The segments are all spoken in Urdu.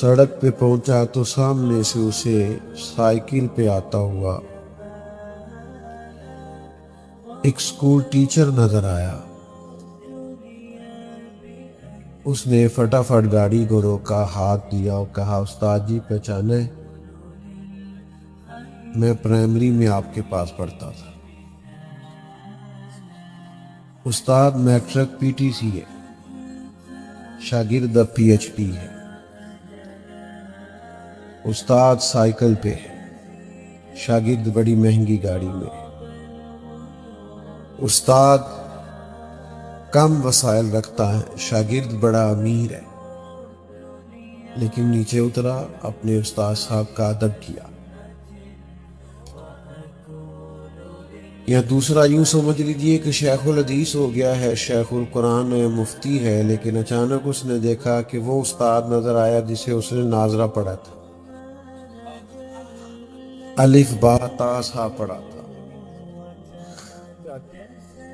سڑک پہ پہنچا تو سامنے سے اسے سائیکل پہ آتا ہوا ایک اسکول ٹیچر نظر آیا۔ اس نے فٹافٹ گاڑی کو روکا، ہاتھ دیا اور کہا، استاد جی پہچانے؟ میں پرائمری میں آپ کے پاس پڑھتا تھا۔ استاد میٹرک پی ٹی سی ہے، شاگرد اب پی ایچ ڈی ہے۔ استاد سائیکل پہ ہے، شاگرد بڑی مہنگی گاڑی میں ہے۔ استاد کم وسائل رکھتا ہے، شاگرد بڑا امیر ہے، لیکن نیچے اترا، اپنے استاد صاحب کا ادب کیا۔ یا دوسرا یوں سمجھ لیجئے کہ شیخ الحدیث ہو گیا ہے، شیخ القرآن ہے، مفتی ہے، لیکن اچانک اس نے دیکھا کہ وہ استاد نظر آیا جسے اس نے ناظرہ پڑھا تھا، الف با تا سا پڑھا تھا۔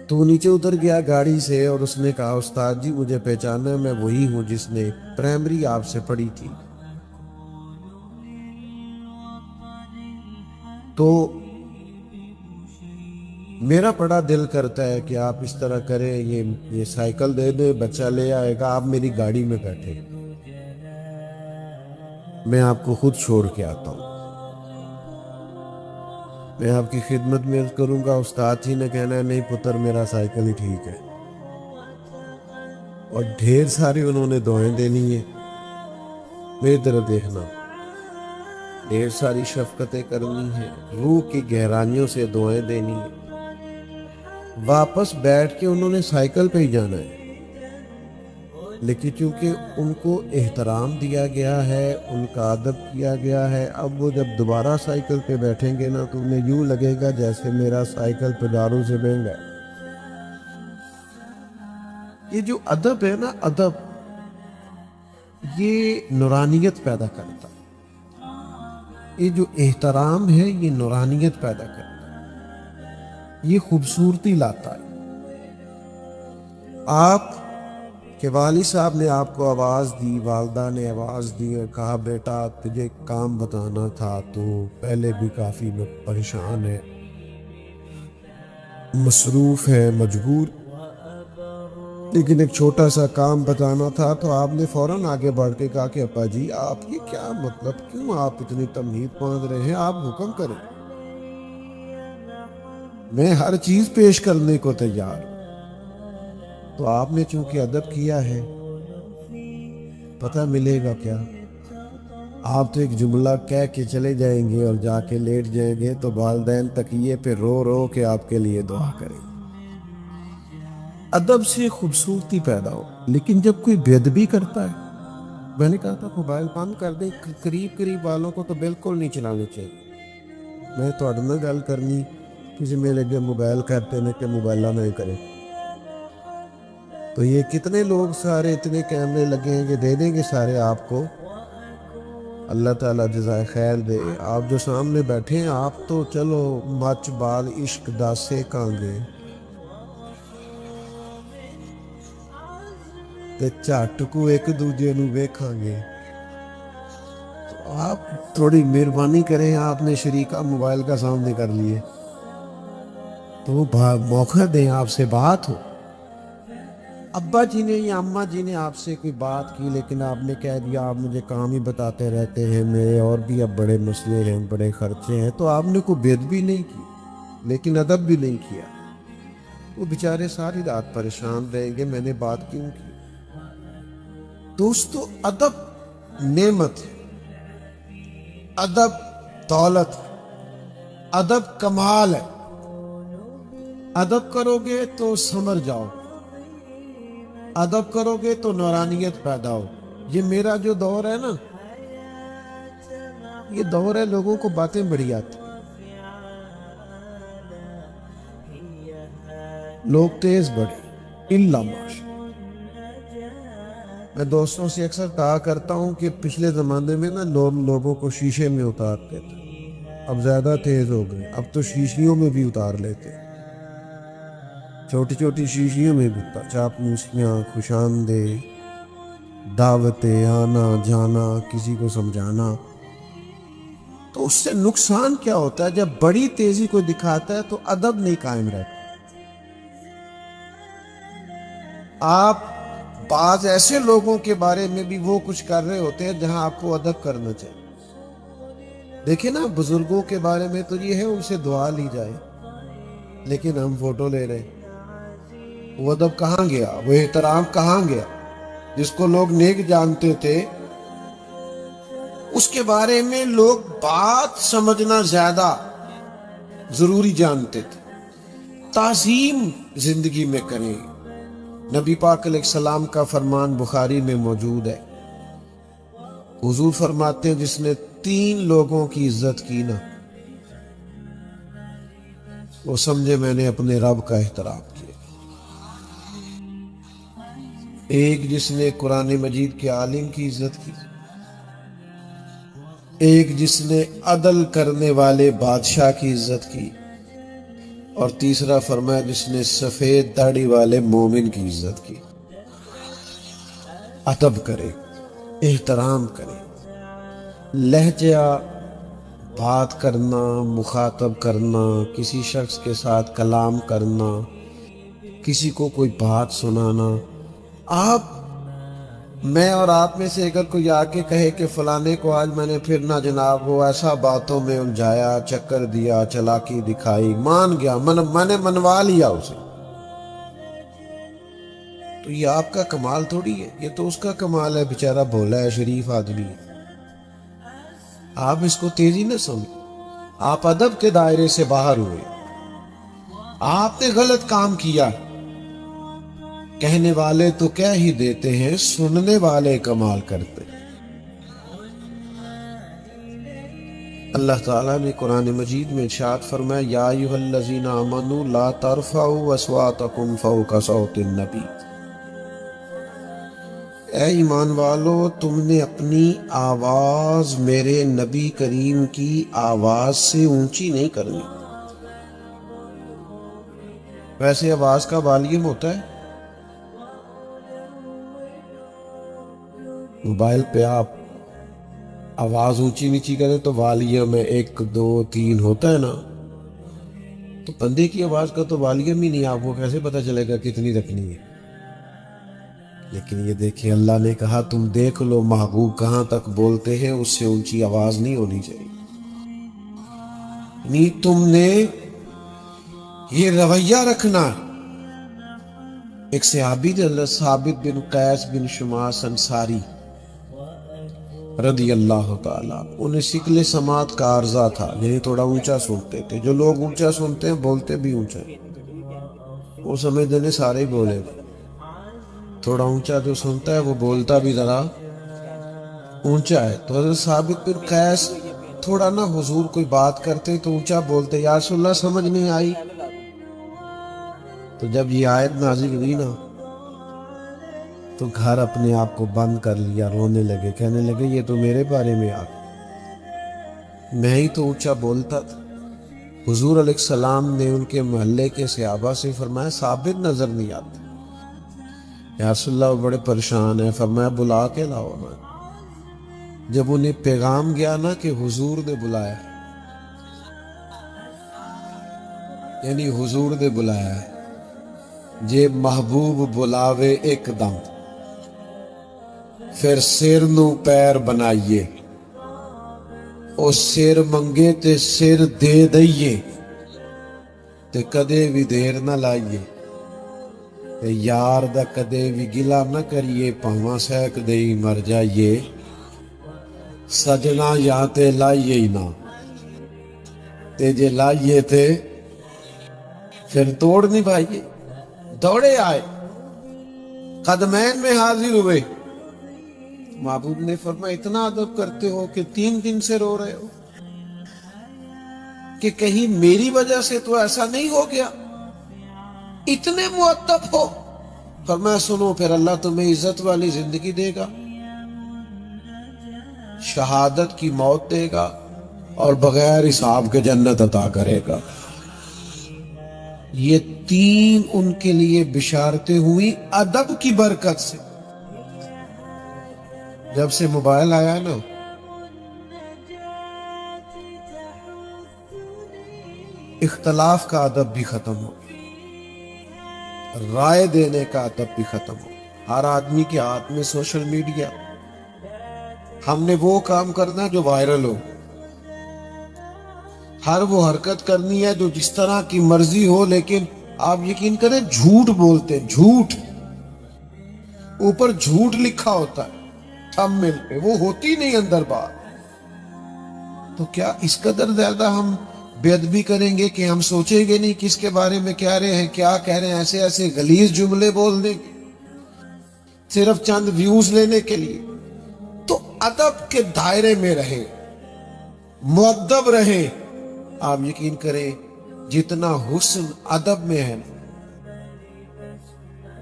تو نیچے اتر گیا گاڑی سے اور اس نے کہا، استاد جی مجھے پہچانا؟ میں وہی ہوں جس نے پرائمری آپ سے پڑھی تھی۔ تو میرا بڑا دل کرتا ہے کہ آپ اس طرح کریں، یہ سائیکل دے دیں، بچہ لے آئے گا، آپ میری گاڑی میں بیٹھے، میں آپ کو خود چھوڑ کے آتا ہوں، میں آپ کی خدمت میں عرض کروں گا۔ استاد ہی نے کہنا ہے، نہیں پتر میرا سائیکل ہی ٹھیک ہے، اور ڈھیر ساری انہوں نے دعائیں دینی ہیں، میری طرف دیکھنا، ڈھیر ساری شفقتیں کرنی ہیں، روح کی گہرائیوں سے دعائیں دینی ہیں۔ واپس بیٹھ کے انہوں نے سائیکل پہ ہی جانا ہے، لیکن چونکہ ان کو احترام دیا گیا ہے، ان کا ادب کیا گیا ہے، اب وہ جب دوبارہ سائیکل پہ بیٹھیں گے نا تو انہیں یوں لگے گا جیسے میرا سائیکل پداروں سے مہنگا ہے۔ یہ جو ادب ہے نا، ادب یہ نورانیت پیدا کرتا ہے، یہ جو احترام ہے یہ نورانیت پیدا کرتا ہے، یہ خوبصورتی لاتا ہے۔ آپ کہ والد صاحب نے آپ کو آواز دی، والدہ نے آواز دی اور کہا، بیٹا تجھے کام بتانا تھا، تو پہلے بھی کافی پریشان ہے، مصروف ہے، مجبور، لیکن ایک چھوٹا سا کام بتانا تھا۔ تو آپ نے فوراً آگے بڑھ کے کہا کہ ابا جی آپ یہ کیا مطلب، کیوں آپ اتنی تمہید باندھ رہے ہیں، آپ حکم کریں، میں ہر چیز پیش کرنے کو تیار ہوں۔ تو آپ نے چونکہ ادب کیا ہے، پتہ ملے گا کیا؟ آپ تو ایک جملہ کہہ کے چلے جائیں گے اور جا کے لیٹ جائیں گے تو والدین تکیے پہ رو رو کے آپ کے لیے دعا کریں۔ ادب سے خوبصورتی پیدا ہو۔ لیکن جب کوئی بے ادبی کرتا ہے، میں نے کہا تھا موبائل بند کر دیں، قریب والوں کو تو بالکل نہیں چلانے چاہیے۔ میں تھوڑے نال گل کرنی، کسی میرے اگے موبائل کرتے ہیں کہ موبائلہ نہیں کرے، تو یہ کتنے لوگ سارے اتنے کیمرے لگے ہیں کہ دے دیں گے سارے آپ کو، اللہ تعالیٰ جزائے خیر دے۔ آپ جو سامنے بیٹھے ہیں آپ تو چلو مچ بال عشق دا سیکاں گے تے جھٹ کو ایک دوجے نو ویکھاں گے۔ تو آپ تھوڑی مہربانی کریں، آپ نے شریکہ موبائل کا سامنے کر لیے تو موقع دیں آپ سے بات ہو۔ ابا جی نے یا اماں جی نے آپ سے کوئی بات کی، لیکن آپ نے کہہ دیا آپ مجھے کام ہی بتاتے رہتے ہیں، میرے اور بھی اب بڑے مسئلے ہیں، بڑے خرچے ہیں، تو آپ نے کوئی بے ادبی نہیں کی لیکن ادب بھی نہیں کیا، وہ بیچارے ساری رات پریشان رہیں گے میں نے بات کیوں کی۔ دوستو ادب نعمت ہے، ادب دولت ہے، ادب کمال ہے۔ ادب کرو گے تو سمر جاؤ، ادب کرو گے تو نورانیت پیدا ہو۔ یہ میرا جو دور ہے نا، یہ دور ہے لوگوں کو باتیں بڑی آتی، لوگ تیز بڑھے، اللہ ماشاء۔ میں دوستوں سے اکثر کہا کرتا ہوں کہ پچھلے زمانے میں نا لوگوں کو شیشے میں اتارتے تھے، اب زیادہ تیز ہو گئے، اب تو شیشیوں میں بھی اتار لیتے، چھوٹی چھوٹی شیشیوں میں بھی چاپلوسیاں، خوش آمدید، دعوتیں، آنا جانا، کسی کو سمجھانا، تو اس سے نقصان کیا ہوتا ہے؟ جب بڑی تیزی کو دکھاتا ہے تو ادب نہیں قائم رہتا۔ آپ بعض ایسے لوگوں کے بارے میں بھی وہ کچھ کر رہے ہوتے ہیں جہاں آپ کو ادب کرنا چاہیے۔ دیکھیں نا، بزرگوں کے بارے میں تو یہ ہے ان سے دعا لی جائے، لیکن ہم فوٹو لے رہے ہیں۔ وہ ادب کہاں گیا؟ وہ احترام کہاں گیا؟ جس کو لوگ نیک جانتے تھے اس کے بارے میں لوگ بات سمجھنا زیادہ ضروری جانتے تھے۔ تعظیم زندگی میں کریں۔ نبی پاک علیہ السلام کا فرمان بخاری میں موجود ہے، حضور فرماتے ہیں جس نے 3 لوگوں کی عزت کی نا، وہ سمجھے میں نے اپنے رب کا احترام کیا۔ ایک جس نے قرآن مجید کے عالم کی عزت کی، ایک جس نے عدل کرنے والے بادشاہ کی عزت کی، اور تیسرا فرمایا جس نے سفید داڑھی والے مومن کی عزت کی۔ ادب کرے، احترام کرے، لہجہ بات کرنا، مخاطب کرنا، کسی شخص کے ساتھ کلام کرنا، کسی کو کوئی بات سنانا۔ میں اور آپ میں سے اگر کوئی آ کے کہے کہ فلانے کو آج میں نے پھر نہ جناب وہ ایسا باتوں میں الجھایا، چکر دیا، چلاکی دکھائی، مان گیا، میں نے منوا لیا اسے، تو یہ آپ کا کمال تھوڑی ہے، یہ تو اس کا کمال ہے، بیچارہ بھولا ہے، شریف آدمی ہے۔ آپ اس کو تیزی نہ سمجھیں، آپ ادب کے دائرے سے باہر ہوئے، آپ نے غلط کام کیا، کہنے والے تو کہہ ہی دیتے ہیں، سننے والے کمال کرتے۔ اللہ تعالیٰ نے قرآن مجید میں ارشاد فرمایا، یا ایھا الذین آمنوا لا ترفعوا اصواتکم فوق صوت النبی۔ اے ایمان والو، تم نے اپنی آواز میرے نبی کریم کی آواز سے اونچی نہیں کرنی۔ ویسے آواز کا والیوم ہوتا ہے، موبائل پہ آپ آواز اونچی نیچی کریں تو والیوم میں 1 2 3 ہوتا ہے نا، تو بندے کی آواز کا تو والیوم ہی نہیں، آپ کو کیسے پتہ چلے گا کتنی رکھنی ہے؟ لیکن یہ دیکھیں، اللہ نے کہا تم دیکھ لو محبوب کہاں تک بولتے ہیں، اس سے اونچی آواز نہیں ہونی چاہیے۔ یعنی تم نے یہ رویہ رکھنا۔ ایک صحابی تھے حضرت ثابت بن قیس بن شماس انصاری رضی اللہ تعالیٰ، انہیں شکل سماعت کا عارضہ تھا، یعنی تھوڑا اونچا سنتے تھے۔ جو لوگ اونچا سنتے ہیں بولتے بھی اونچا، وہ سمجھتے ہیں سارے ہی بولے گا۔ تھوڑا اونچا جو سنتا ہے وہ بولتا بھی ذرا اونچا ہے۔ تو حضرت ثابت بن قیس تھوڑا نا حضور کوئی بات کرتے تو اونچا بولتے، یا رسول اللہ سمجھ نہیں آئی۔ تو جب یہ آیت نازل ہوئی نا تو گھر اپنے آپ کو بند کر لیا، رونے لگے، کہنے لگے یہ تو میرے بارے میں آ گئی، میں ہی تو اونچا بولتا تھا۔ حضور علیہ السلام نے ان کے محلے کے صحابہ سے فرمایا ثابت نظر نہیں آتے، یا رسول اللہ وہ بڑے پریشان ہیں، فرمایا بلا کے لاؤ نا۔ جب انہیں پیغام گیا نا کہ حضور نے بلایا، یعنی حضور نے بلایا ہے، جے محبوب بلاوے ایک دم، پھر سر نو پیر بنائیے، او سر منگے تے سر دے دئیے، تے کدے بھی دیر نہ لائیے، تے یار دا کدے بھی گلا نہ کریے، پاواں سیک دے ہی مر جائیے، سجنا یا تے لائیے ہی نہ، تے جے لائیے تے پھر توڑ نہیں پائیے۔ دوڑے آئے، قدمین میں حاضر ہوئے، محبوب نے فرمایا اتنا ادب کرتے ہو کہ 3 دن سے رو رہے ہو، کہ کہیں میری وجہ سے تو ایسا نہیں ہو گیا، اتنے مؤدب ہو۔ فرمایا سنو، پھر اللہ تمہیں عزت والی زندگی دے گا، شہادت کی موت دے گا، اور بغیر حساب کے جنت عطا کرے گا۔ یہ 3 ان کے لیے بشارتیں ہوئی ادب کی برکت سے۔ جب سے موبائل آیا نا، اختلاف کا ادب بھی ختم ہو، رائے دینے کا ادب بھی ختم ہو۔ ہر آدمی کے ہاتھ میں سوشل میڈیا، ہم نے وہ کام کرنا جو وائرل ہو، ہر وہ حرکت کرنی ہے جو جس طرح کی مرضی ہو، لیکن آپ یقین کریں جھوٹ بولتے، جھوٹ اوپر جھوٹ لکھا ہوتا ہے تھمبنیل پہ، وہ ہوتی نہیں اندر بات۔ تو کیا اس قدر زیادہ ہم بے ادبی کریں گے کہ ہم سوچیں گے نہیں کس کے بارے میں کہہ رہے ہیں، کیا کہہ رہے ہیں، ایسے ایسے غلیظ جملے بول دیں گے صرف چند ویوز لینے کے لیے؟ تو ادب کے دائرے میں رہیں، مؤدب رہیں۔ آپ یقین کریں جتنا حسن ادب میں ہے،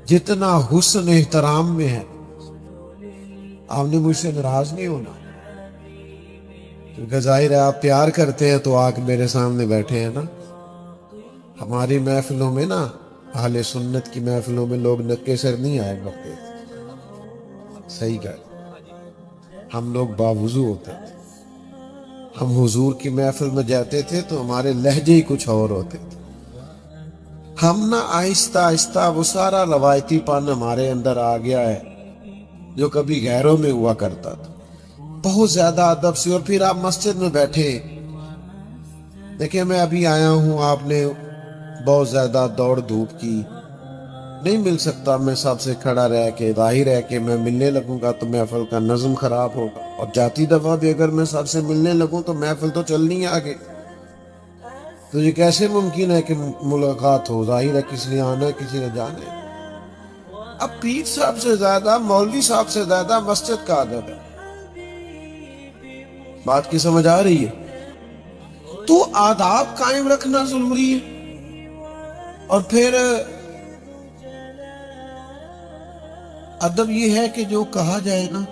جتنا حسن احترام میں ہے، آپ نے مجھ سے ناراض نہیں ہونا، کیونکہ ظاہر ہے آپ پیار کرتے ہیں تو آ کے میرے سامنے بیٹھے ہیں نا۔ ہماری محفلوں میں نا، اہل سنت کی محفلوں میں لوگ نکے سر نہیں آئے کرتے، صحیح کہا، ہم لوگ باوضو ہوتے تھے، ہم حضور کی محفل میں جاتے تھے تو ہمارے لہجے ہی کچھ اور ہوتے تھے، ہم نا آہستہ آہستہ وہ سارا روایتی پن ہمارے اندر آ گیا ہے جو کبھی غیروں میں ہوا کرتا تھا، بہت زیادہ ادب سے۔ اور پھر آپ مسجد میں بیٹھے، دیکھیں میں ابھی آیا ہوں، آپ نے بہت زیادہ دوڑ دھوپ کی، نہیں مل سکتا میں سب سے کھڑا رہ کے، ظاہر ہے کہ میں ملنے لگوں گا تو محفل کا نظم خراب ہوگا، اور جاتی دفعہ بھی اگر میں سب سے ملنے لگوں تو محفل تو چلنی ہے آگے، تو یہ کیسے ممکن ہے کہ ملاقات ہو؟ ظاہر ہے کسی نے آنا ہے کسی نے جانا ہے۔ اب پیر صاحب سے زیادہ، مولوی صاحب سے زیادہ مسجد کا ادب ہے، بات کی سمجھ آ رہی ہے؟ تو آداب قائم رکھنا ضروری ہے۔ اور پھر ادب یہ ہے کہ جو کہا جائے نا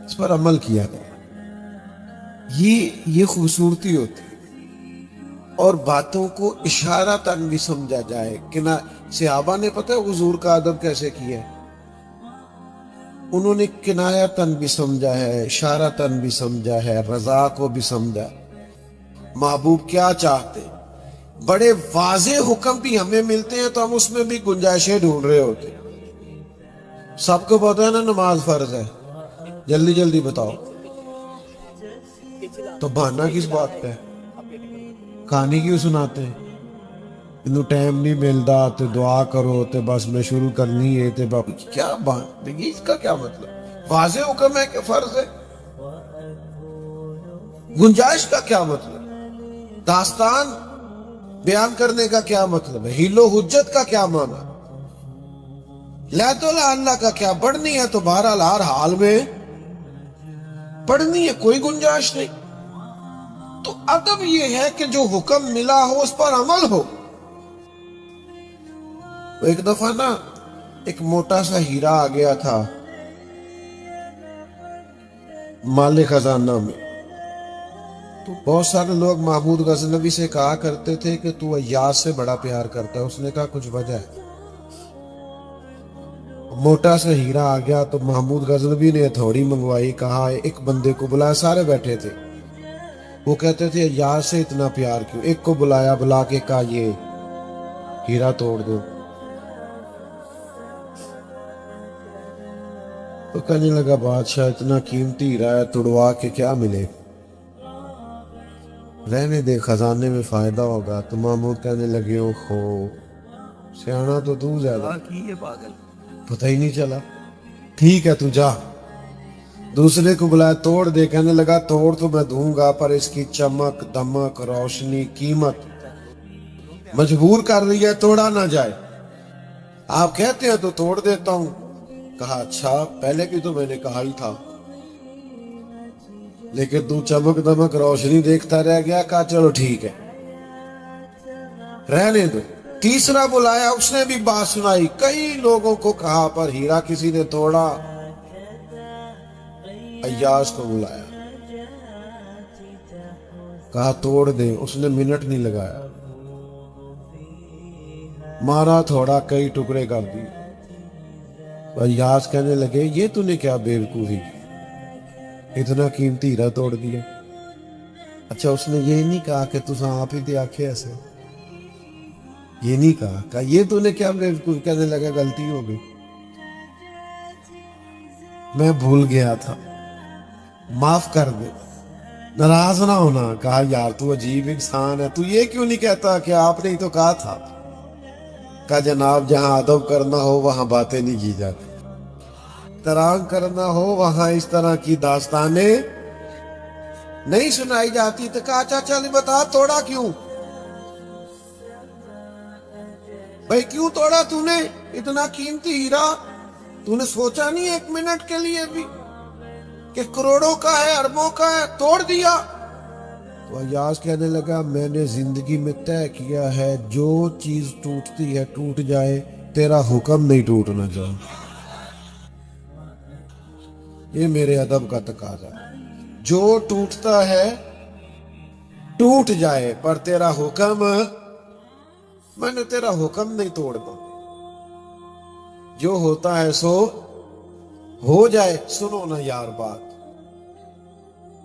اس پر عمل کیا جائے، یہ خوبصورتی ہوتی ہے، اور باتوں کو اشارتاً بھی سمجھا جائے کہ نہ۔ صحابہ نے پتہ ہے حضور کا ادب کیسے کیا ہے؟ انہوں نے کنایتاً بھی سمجھا ہے، اشارتاً بھی سمجھا ہے، رضا کو بھی سمجھا، محبوب کیا چاہتے۔ بڑے واضح حکم بھی ہمیں ملتے ہیں تو ہم اس میں بھی گنجائشیں ڈھونڈ رہے ہوتے۔ سب کو پتہ ہے نا نماز فرض ہے، جلدی جلدی بتاؤ، تو بہانا کس بات پہ ہے؟ کہانی کیوں سناتے ہیں؟ انہوں ٹائم نہیں ملتا تو دعا کرو تو بس میں شروع کرنی ہے تو کیا بات ہے؟ اس کا کیا مطلب؟ واضح حکم ہے کہ فرض ہے، گنجائش کا کیا مطلب؟ داستان بیان کرنے کا کیا مطلب ہے؟ ہیل و حجت کا کیا معنی؟ لیت اللہ کا کیا؟ پڑھنی ہے تو بہرحال ہر حال میں پڑھنی ہے، کوئی گنجائش نہیں۔ تو ادب یہ ہے کہ جو حکم ملا ہو اس پر عمل ہو۔ ایک دفعہ نا ایک موٹا سا ہیرا آ گیا تھا مال خزانہ میں، تو بہت سارے لوگ محمود غزنوی سے کہا کرتے تھے کہ تو ایاز سے بڑا پیار کرتا ہے۔ اس نے کہا کچھ وجہ ہے؟ موٹا سا ہیرا آ گیا تو محمود غزنوی نے ہتھوڑی منگوائی، کہا ایک بندے کو بلایا، سارے بیٹھے تھے، وہ کہتے تھے ایاز سے اتنا پیار کیوں؟ ایک کو بلایا، بلا کے کہا یہ ہیرا توڑ دو، تو کہنے لگا بادشاہ اتنا قیمتی ہیرا ہے توڑوا کے کیا ملے، رہنے دے خزانے میں فائدہ ہوگا۔ تو محمود کہنے لگے اوہو سیانا تو زیادہ پتہ ہی نہیں چلا، ٹھیک ہے تو جا۔ دوسرے کو بلایا، توڑ دے، کہنے لگا توڑ تو میں دوں گا پر اس کی چمک دمک روشنی قیمت مجبور کر رہی ہے، توڑا نہ جائے۔ آپ کہتے ہیں تو توڑ دیتا ہوں۔ کہا اچھا پہلے بھی تو میں نے کہا ہی تھا، لیکن تو چمک دمک روشنی دیکھتا رہ گیا۔ کہا چلو ٹھیک ہے رہنے دو۔ تیسرا بلایا، اس نے بھی بات سنائی، کئی لوگوں کو کہا پر ہیرا کسی نے توڑا۔ ایاز کو بلایا، کہا توڑ دے، اس نے منٹ نہیں لگایا، مارا تھوڑا، کئی ٹکڑے کر دی۔ یاس کہنے لگے یہ تو نے کیا بیوقوفی کی، اتنا قیمتی ہیرا توڑ دیا۔ اچھا اس نے یہ نہیں کہا کہ تساں آپ ہی تے آکھے ایسے، یہ نہیں کہا یہ تو نے کیا بیوقوفی، کہنے لگا غلطی ہو گئی، میں بھول گیا تھا، معاف کر دے، ناراض نہ ہونا۔ کہا یار تو عجیب انسان ہے، تو یہ کیوں نہیں کہتا کہ آپ نے ہی تو کہا تھا۔ کہا جناب جہاں ادب کرنا ہو وہاں باتیں نہیں کی جاتی، تران کرنا ہو وہاں اس طرح کی داستانیں نہیں سنائی جاتی۔ تو کہا اچھا چل بتا توڑا کیوں بھائی، کیوں توڑا تو نے اتنا قیمتی ہیرا؟ تو نے سوچا نہیں ایک منٹ کے لیے بھی کہ کروڑوں کا ہے، اربوں کا ہے، توڑ دیا؟ تو ایاز کہنے لگا میں نے زندگی میں طے کیا ہے جو چیز ٹوٹتی ہے ٹوٹ جائے، تیرا حکم نہیں ٹوٹنا چاہیے، یہ میرے ادب کا تقاضا ہے، جو ٹوٹتا ہے ٹوٹ جائے پر تیرا حکم، میں نے تیرا حکم نہیں توڑنا، جو ہوتا ہے سو ہو جائے۔ سنو نا یار بات،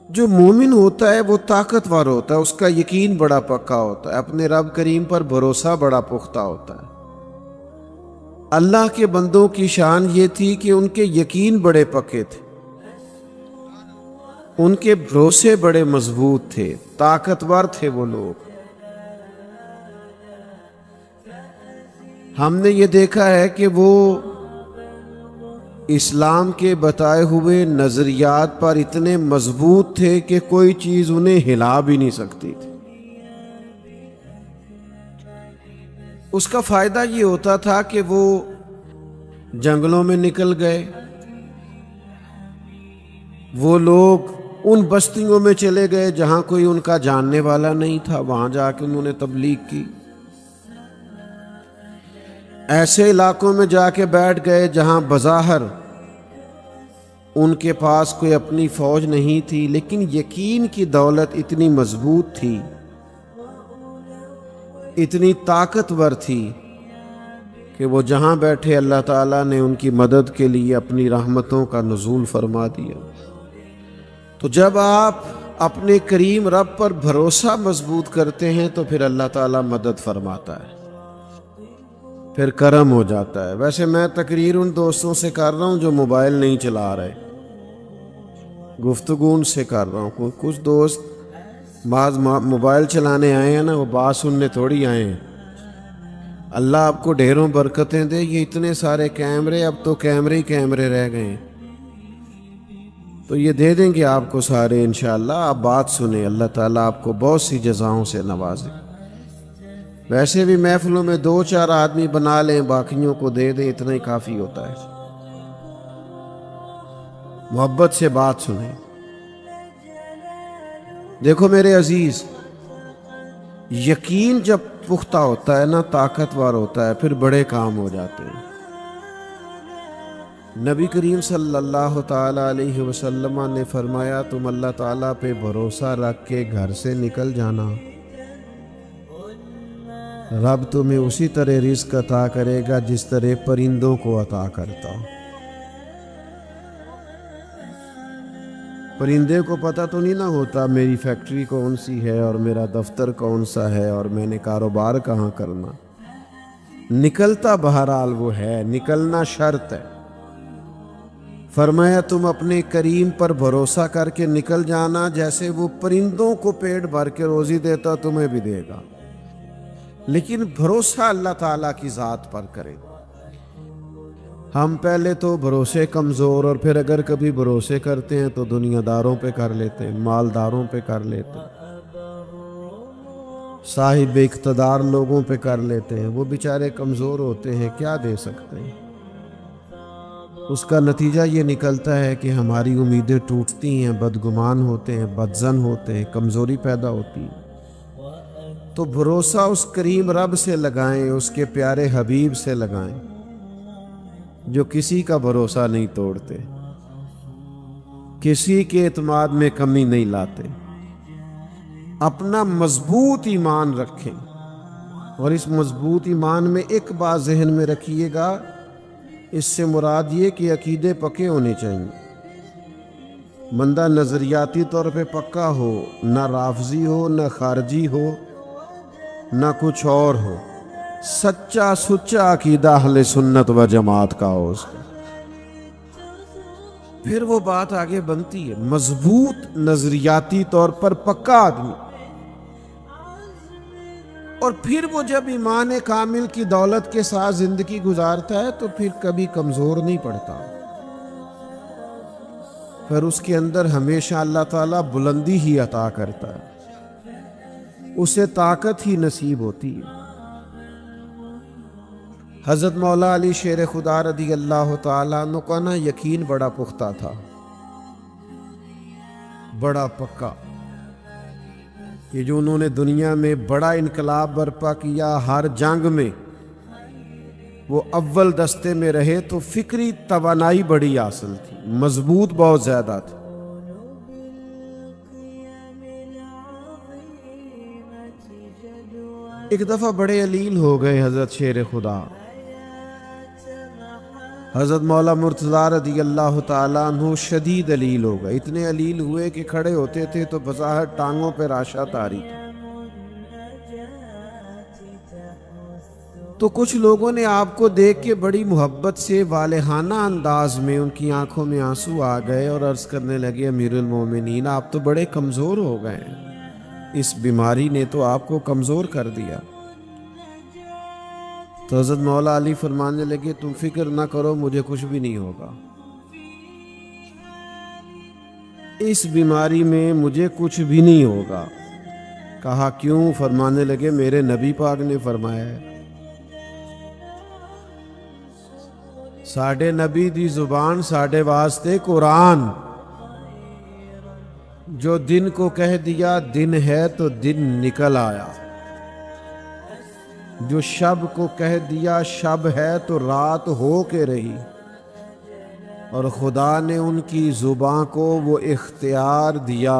جو مومن ہوتا ہے وہ طاقتور ہوتا ہے، اس کا یقین بڑا پکا ہوتا ہے، اپنے رب کریم پر بھروسہ بڑا پختہ ہوتا ہے۔ اللہ کے بندوں کی شان یہ تھی کہ ان کے یقین بڑے پکے تھے، ان کے بھروسے بڑے مضبوط تھے، طاقتور تھے وہ لوگ۔ ہم نے یہ دیکھا ہے کہ وہ اسلام کے بتائے ہوئے نظریات پر اتنے مضبوط تھے کہ کوئی چیز انہیں ہلا بھی نہیں سکتی تھی۔ اس کا فائدہ یہ ہوتا تھا کہ وہ جنگلوں میں نکل گئے، وہ لوگ ان بستیوں میں چلے گئے جہاں کوئی ان کا جاننے والا نہیں تھا، وہاں جا کے انہوں نے تبلیغ کی۔ ایسے علاقوں میں جا کے بیٹھ گئے جہاں بظاہر ان کے پاس کوئی اپنی فوج نہیں تھی، لیکن یقین کی دولت اتنی مضبوط تھی، اتنی طاقتور تھی کہ وہ جہاں بیٹھے اللہ تعالیٰ نے ان کی مدد کے لیے اپنی رحمتوں کا نزول فرما دیا۔ تو جب آپ اپنے کریم رب پر بھروسہ مضبوط کرتے ہیں تو پھر اللہ تعالیٰ مدد فرماتا ہے، پھر کرم ہو جاتا ہے۔ ویسے میں تقریر ان دوستوں سے کر رہا ہوں جو موبائل نہیں چلا رہے، گفتگو ان سے کر رہا ہوں۔ کچھ دوست بعض موبائل چلانے آئے ہیں نا، وہ بات سننے تھوڑی آئے ہیں۔ اللہ آپ کو ڈھیروں برکتیں دے، یہ اتنے سارے کیمرے، اب تو کیمرے ہی کیمرے رہ گئے ہیں، تو یہ دے دیں گے آپ کو سارے انشاءاللہ۔ آپ بات سنیں، اللہ تعالیٰ آپ کو بہت سی جزاؤں سے نوازے۔ ویسے بھی محفلوں میں 2-4 آدمی بنا لیں، باقیوں کو دے دیں، اتنا ہی کافی ہوتا ہے۔ محبت سے بات سنیں۔ دیکھو میرے عزیز، یقین جب پختہ ہوتا ہے نا، طاقتور ہوتا ہے، پھر بڑے کام ہو جاتے ہیں۔ نبی کریم صلی اللہ تعالیٰ علیہ وسلم نے فرمایا تم اللہ تعالیٰ پہ بھروسہ رکھ کے گھر سے نکل جانا، رب تمہیں اسی طرح رزق عطا کرے گا جس طرح پرندوں کو عطا کرتا ہو۔ پرندے کو پتہ تو نہیں نہ ہوتا میری فیکٹری کون سی ہے اور میرا دفتر کون سا ہے اور میں نے کاروبار کہاں کرنا، نکلتا بہرحال وہ ہے، نکلنا شرط ہے۔ فرمایا تم اپنے کریم پر بھروسہ کر کے نکل جانا، جیسے وہ پرندوں کو پیٹ بھر کے روزی دیتا تمہیں بھی دے گا، لیکن بھروسہ اللہ تعالیٰ کی ذات پر کرے۔ ہم پہلے تو بھروسے کمزور، اور پھر اگر کبھی بھروسے کرتے ہیں تو دنیا داروں پہ کر لیتے ہیں، مالداروں پہ کر لیتے ہیں، صاحب اقتدار لوگوں پہ کر لیتے ہیں، وہ بیچارے کمزور ہوتے ہیں، کیا دے سکتے ہیں۔ اس کا نتیجہ یہ نکلتا ہے کہ ہماری امیدیں ٹوٹتی ہیں، بدگمان ہوتے ہیں، بدظن ہوتے ہیں، کمزوری پیدا ہوتی ہے۔ تو بھروسہ اس کریم رب سے لگائیں، اس کے پیارے حبیب سے لگائیں جو کسی کا بھروسہ نہیں توڑتے، کسی کے اعتماد میں کمی نہیں لاتے۔ اپنا مضبوط ایمان رکھیں، اور اس مضبوط ایمان میں ایک بات ذہن میں رکھیے گا، اس سے مراد یہ کہ عقیدے پکے ہونے چاہیے، بندہ نظریاتی طور پہ پکا ہو، نہ رافضی ہو، نہ خارجی ہو، نہ کچھ اور ہو، سچا سچا عقیدہ اہل سنت و جماعت کا ہو اس کا، پھر وہ بات آگے بنتی ہے۔ مضبوط نظریاتی طور پر پکا آدمی، اور پھر وہ جب ایمان کامل کی دولت کے ساتھ زندگی گزارتا ہے تو پھر کبھی کمزور نہیں پڑتا، پھر اس کے اندر ہمیشہ اللہ تعالیٰ بلندی ہی عطا کرتا ہے، اسے طاقت ہی نصیب ہوتی ہے۔ حضرت مولا علی شیر خدا رضی اللہ تعالیٰ عنہ کا نا یقین بڑا پختہ تھا، بڑا پکا، کہ جو انہوں نے دنیا میں بڑا انقلاب برپا کیا، ہر جنگ میں وہ اول دستے میں رہے، تو فکری توانائی بڑی حاصل تھی، مضبوط بہت زیادہ تھی۔ ایک دفعہ بڑے علیل ہو گئے حضرت شیر خدا، حضرت مولا مرتضیٰ رضی اللہ تعالیٰ عنہ شدید علیل ہو گئے، اتنے علیل ہوئے کہ کھڑے ہوتے تھے تو بظاہر ٹانگوں پہ راشا تاری تھی۔ تو کچھ لوگوں نے آپ کو دیکھ کے بڑی محبت سے والہانہ انداز میں ان کی آنکھوں میں آنسو آ گئے اور عرض کرنے لگے، امیر المومنین آپ تو بڑے کمزور ہو گئے ہیں، اس بیماری نے تو آپ کو کمزور کر دیا۔ تو حضرت مولا علی فرمانے لگے، تم فکر نہ کرو، مجھے کچھ بھی نہیں ہوگا، اس بیماری میں مجھے کچھ بھی نہیں ہوگا۔ کہا کیوں؟ فرمانے لگے میرے نبی پاک نے فرمایا ہے، ساڈے نبی دی زبان ساڈے واسطے قرآن، جو دن کو کہہ دیا دن ہے تو دن نکل آیا، جو شب کو کہہ دیا شب ہے تو رات ہو کے رہی، اور خدا نے ان کی زبان کو وہ اختیار دیا،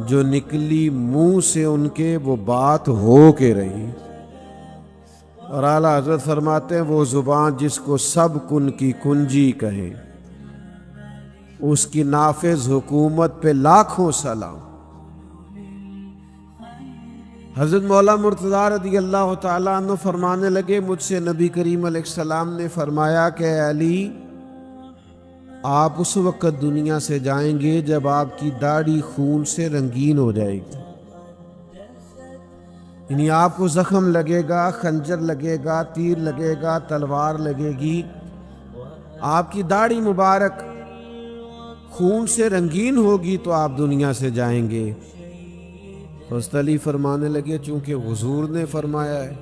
جو نکلی منہ سے ان کے وہ بات ہو کے رہی۔ اور اعلیٰ حضرت فرماتے ہیں، وہ زبان جس کو سب کن کی کنجی کہے، اس کی نافذ حکومت پہ لاکھوں سلام۔ حضرت مولا مرتضیٰ رضی اللہ تعالیٰ عنہ فرمانے لگے، مجھ سے نبی کریم علیہ السلام نے فرمایا کہ اے علی، آپ اس وقت دنیا سے جائیں گے جب آپ کی داڑھی خون سے رنگین ہو جائے گی، یعنی آپ کو زخم لگے گا، خنجر لگے گا، تیر لگے گا، تلوار لگے گی، آپ کی داڑھی مبارک خون سے رنگین ہوگی تو آپ دنیا سے جائیں گے۔ حضرت علی فرمانے لگے، چونکہ حضور نے فرمایا ہے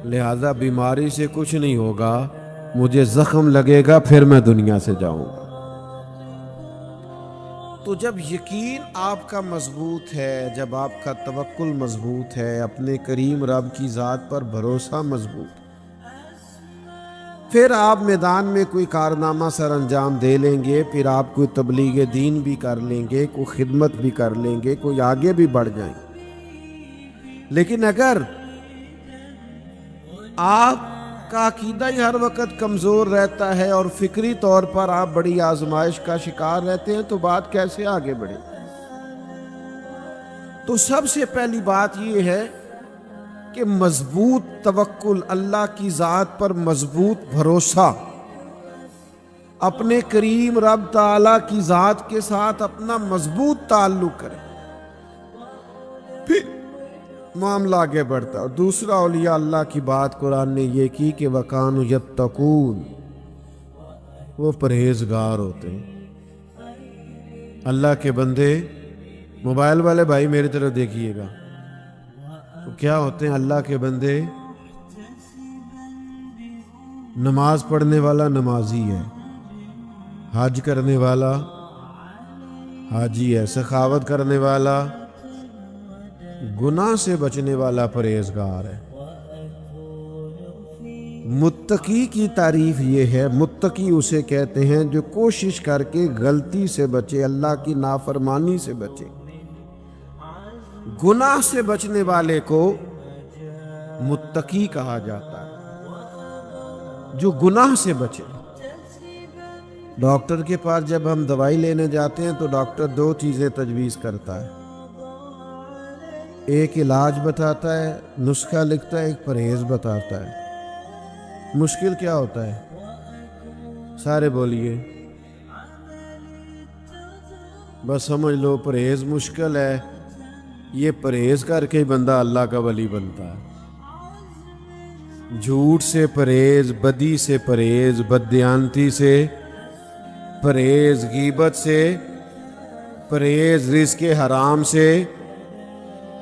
لہذا بیماری سے کچھ نہیں ہوگا، مجھے زخم لگے گا پھر میں دنیا سے جاؤں گا۔ تو جب یقین آپ کا مضبوط ہے، جب آپ کا توکل مضبوط ہے، اپنے کریم رب کی ذات پر بھروسہ مضبوط، پھر آپ میدان میں کوئی کارنامہ سر انجام دے لیں گے، پھر آپ کوئی تبلیغ دین بھی کر لیں گے، کوئی خدمت بھی کر لیں گے، کوئی آگے بھی بڑھ جائیں گے۔ لیکن اگر آپ کا عقیدہ ہی ہر وقت کمزور رہتا ہے اور فکری طور پر آپ بڑی آزمائش کا شکار رہتے ہیں تو بات کیسے آگے بڑھے؟ تو سب سے پہلی بات یہ ہے کہ مضبوط توکل، اللہ کی ذات پر مضبوط بھروسہ، اپنے کریم رب تعالیٰ کی ذات کے ساتھ اپنا مضبوط تعلق کریں، پھر معاملہ آگے بڑھتا۔ اور دوسرا اولیاء اللہ کی بات قرآن نے یہ کی کہ وَكَانُوا يَتَّقُونَ، وہ پرہیزگار ہوتے ہیں۔ اللہ کے بندے، موبائل والے بھائی میری طرف دیکھیے گا، تو کیا ہوتے ہیں اللہ کے بندے؟ نماز پڑھنے والا نمازی ہے، حج کرنے والا حاجی ہے، سخاوت کرنے والا، گناہ سے بچنے والا پرہیزگار ہے۔ متقی کی تعریف یہ ہے، متقی اسے کہتے ہیں جو کوشش کر کے غلطی سے بچے، اللہ کی نافرمانی سے بچے۔ گناہ سے بچنے والے کو متقی کہا جاتا ہے۔ جو گناہ سے بچے. ڈاکٹر کے پاس جب ہم دوائی لینے جاتے ہیں تو ڈاکٹر دو چیزیں تجویز کرتا ہے. ایک علاج بتاتا ہے، نسخہ لکھتا ہے، ایک پرہیز بتاتا ہے. مشکل کیا ہوتا ہے؟ سارے بولیے. بس سمجھ لو پرہیز مشکل ہے. یہ پرہیز کر کے بندہ اللہ کا ولی بنتا ہے. جھوٹ سے پرہیز، بدی سے پرہیز، بددیانتی سے پرہیز، غیبت سے پرہیز، رزق حرام سے.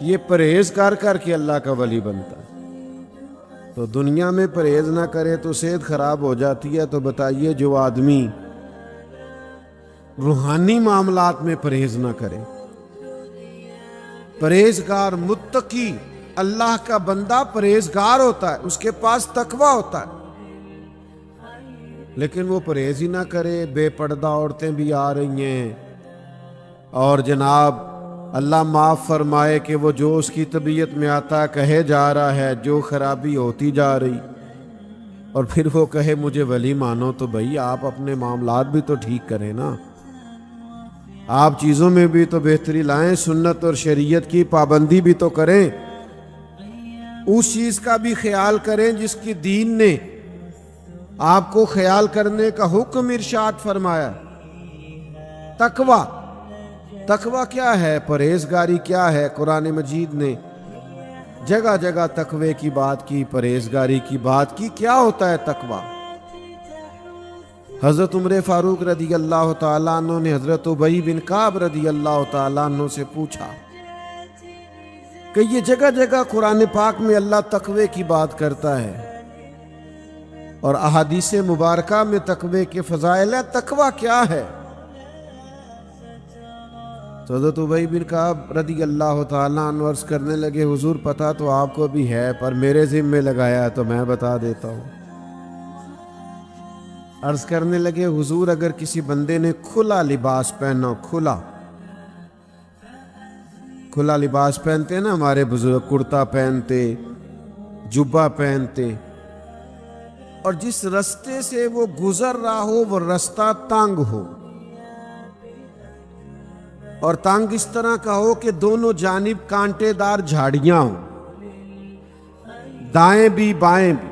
یہ پرہیز کر کے اللہ کا ولی بنتا ہے. تو دنیا میں پرہیز نہ کرے تو صحت خراب ہو جاتی ہے. تو بتائیے جو آدمی روحانی معاملات میں پرہیز نہ کرے، پرہیزگار، متقی، اللہ کا بندہ پرہیزگار ہوتا ہے، اس کے پاس تقوی ہوتا ہے. لیکن وہ پرہیز ہی نہ کرے. بے پردہ عورتیں بھی آ رہی ہیں، اور جناب اللہ معاف فرمائے کہ وہ جو اس کی طبیعت میں آتا کہے جا رہا ہے، جو خرابی ہوتی جا رہی، اور پھر وہ کہے مجھے ولی مانو. تو بھائی آپ اپنے معاملات بھی تو ٹھیک کریں نا. آپ چیزوں میں بھی تو بہتری لائیں، سنت اور شریعت کی پابندی بھی تو کریں. اس چیز کا بھی خیال کریں جس کی دین نے آپ کو خیال کرنے کا حکم ارشاد فرمایا. تقوی. تقوی کیا ہے؟ پرہیزگاری کیا ہے؟ قرآن مجید نے جگہ جگہ تقوی کی بات کی، پرہیزگاری کی بات کی. کیا ہوتا ہے تقوی؟ حضرت عمر فاروق رضی اللہ تعالیٰ عنہ نے حضرت ابی بن کعب رضی اللہ تعالیٰ عنہ سے پوچھا کہ یہ جگہ جگہ قرآن پاک میں اللہ تقوی کی بات کرتا ہے اور احادیث مبارکہ میں تقوی کے فضائل ہے، تقوی کیا ہے؟ تو حضرت ابی بن کعب رضی اللہ تعالیٰ عنہ عرض کرنے لگے حضور پتہ تو آپ کو بھی ہے پر میرے ذمہ لگایا ہے تو میں بتا دیتا ہوں. عرض کرنے لگے حضور اگر کسی بندے نے کھلا لباس پہنا، کھلا لباس پہنتے نا ہمارے بزرگ، کرتا پہنتے، جبہ پہنتے، اور جس رستے سے وہ گزر رہا ہو وہ رستہ تنگ ہو، اور تنگ اس طرح کا ہو کہ دونوں جانب کانٹے دار جھاڑیاں ہوں، دائیں بھی بائیں بھی.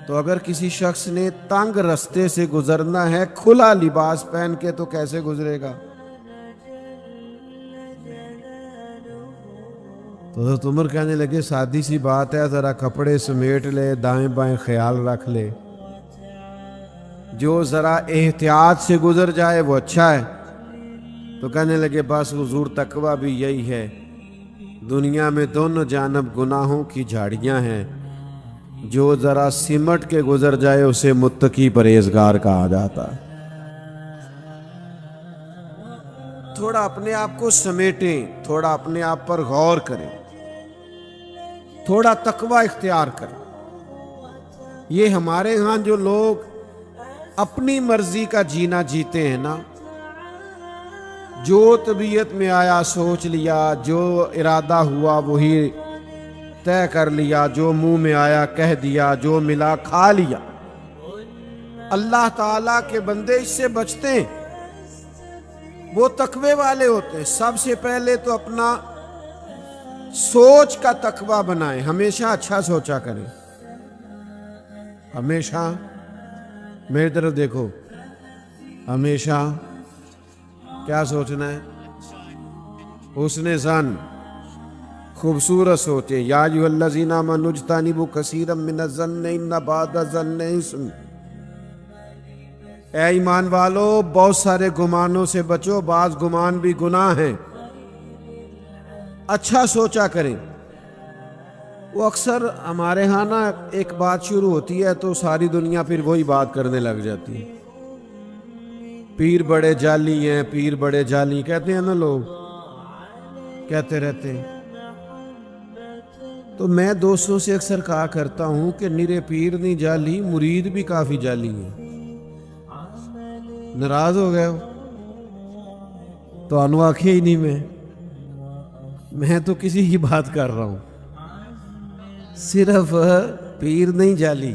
تو اگر کسی شخص نے تنگ رستے سے گزرنا ہے کھلا لباس پہن کے تو کیسے گزرے گا؟ تو حضرت عمر کہنے لگے سادی سی بات ہے، ذرا کپڑے سمیٹ لے، دائیں بائیں خیال رکھ لے، جو ذرا احتیاط سے گزر جائے وہ اچھا ہے. تو کہنے لگے بس حضور تقوی بھی یہی ہے، دنیا میں دونوں جانب گناہوں کی جھاڑیاں ہیں، جو ذرا سمٹ کے گزر جائے اسے متقی پرہیزگار کہا جاتا. تھوڑا اپنے آپ کو سمیٹیں، تھوڑا اپنے آپ پر غور کریں، تھوڑا تقوی اختیار کریں. یہ ہمارے ہاں جو لوگ اپنی مرضی کا جینا جیتے ہیں نا، جو طبیعت میں آیا سوچ لیا، جو ارادہ ہوا وہی طے کر لیا، جو منہ میں آیا کہہ دیا، جو ملا کھا لیا. اللہ تعالیٰ کے بندے اس سے بچتے ہیں، وہ تقوی والے ہوتے ہیں. سب سے پہلے تو اپنا سوچ کا تقوی بنائیں، ہمیشہ اچھا سوچا کریں. ہمیشہ میری طرف دیکھو، ہمیشہ کیا سوچنا ہے؟ حسن ظن، خوبصورت سوچیں. یا ایھا الذین آمنوا اجتنبوا کثیرا من الظن ان بعض الظن اثم. اے ایمان والو بہت سارے گمانوں سے بچو، بعض گمان بھی گناہ ہیں. اچھا سوچا کریں. وہ اکثر ہمارے ہاں نا ایک بات شروع ہوتی ہے تو ساری دنیا پھر وہی بات کرنے لگ جاتی ہے. پیر بڑے جعلی ہیں، پیر بڑے جعلی کہتے ہیں نا، لوگ کہتے رہتے ہیں. تو میں دوستوں سے اکثر کہا کرتا ہوں کہ نرے پیر نہیں جعلی، مرید بھی کافی جعلی ہیں. ناراض ہو گئے ہو تو انو آنکھیں ہی نہیں. میں تو کسی کی بات کر رہا ہوں، صرف پیر نہیں جعلی.